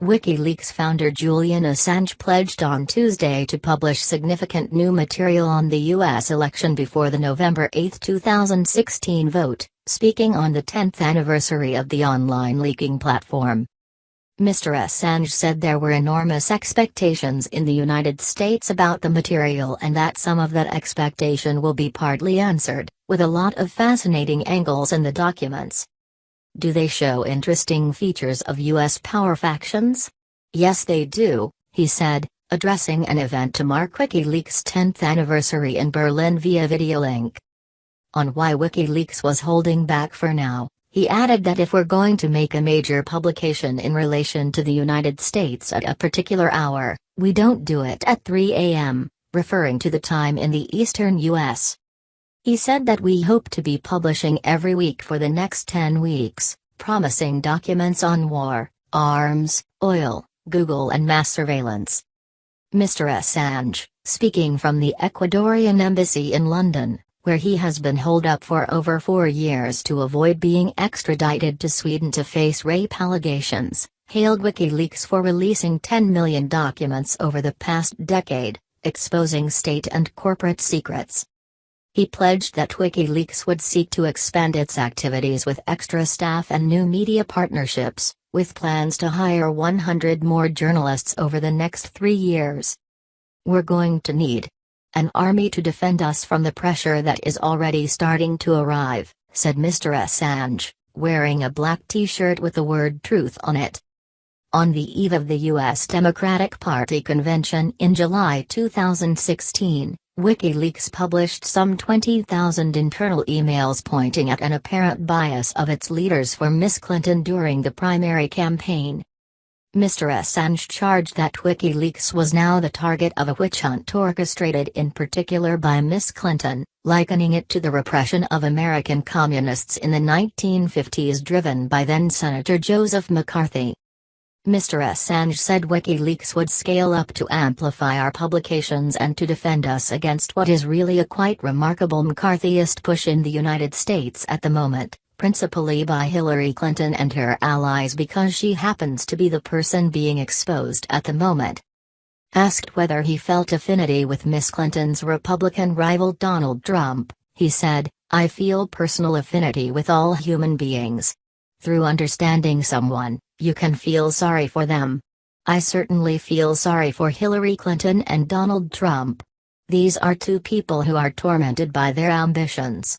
WikiLeaks founder Julian Assange pledged on Tuesday to publish significant new material on the U.S. election before the November 8, 2016 vote, speaking on the 10th anniversary of the online leaking platform. Mr. Assange said there were enormous expectations in the United States about the material and that some of that expectation will be partly answered, with a lot of fascinating angles in the documents. Do they show interesting features of U.S. power factions? Yes, they do, he said, addressing an event to mark WikiLeaks' 10th anniversary in Berlin via videolink. On why WikiLeaks was holding back for now, he added that if we're going to make a major publication in relation to the United States at a particular hour, we don't do it at 3 a.m., referring to the time in the eastern U.S. He said that we hope to be publishing every week for the next 10 weeks, promising documents on war, arms, oil, Google and mass surveillance. Mr. Assange, speaking from the Ecuadorian embassy in London, where he has been holed up for over 4 years to avoid being extradited to Sweden to face rape allegations, hailed WikiLeaks for releasing 10 million documents over the past decade, exposing state and corporate secrets. He pledged that WikiLeaks would seek to expand its activities with extra staff and new media partnerships, with plans to hire 100 more journalists over the next 3 years. We're going to need an army to defend us from the pressure that is already starting to arrive, said Mr. Assange, wearing a black t-shirt with the word truth on it. On the eve of the U.S. Democratic Party convention in July 2016, WikiLeaks published some 20,000 internal emails pointing at an apparent bias of its leaders for Ms. Clinton during the primary campaign. Mr. Assange charged that WikiLeaks was now the target of a witch hunt orchestrated in particular by Ms. Clinton, likening it to the repression of American communists in the 1950s driven by then-Senator Joseph McCarthy. Mr. Assange said WikiLeaks would scale up to amplify our publications and to defend us against what is really a quite remarkable McCarthyist push in the United States at the moment, principally by Hillary Clinton and her allies because she happens to be the person being exposed at the moment. Asked whether he felt affinity with Ms. Clinton's Republican rival Donald Trump, he said, "I feel personal affinity with all human beings. Through understanding someone, you can feel sorry for them. I certainly feel sorry for Hillary Clinton and Donald Trump. These are two people who are tormented by their ambitions.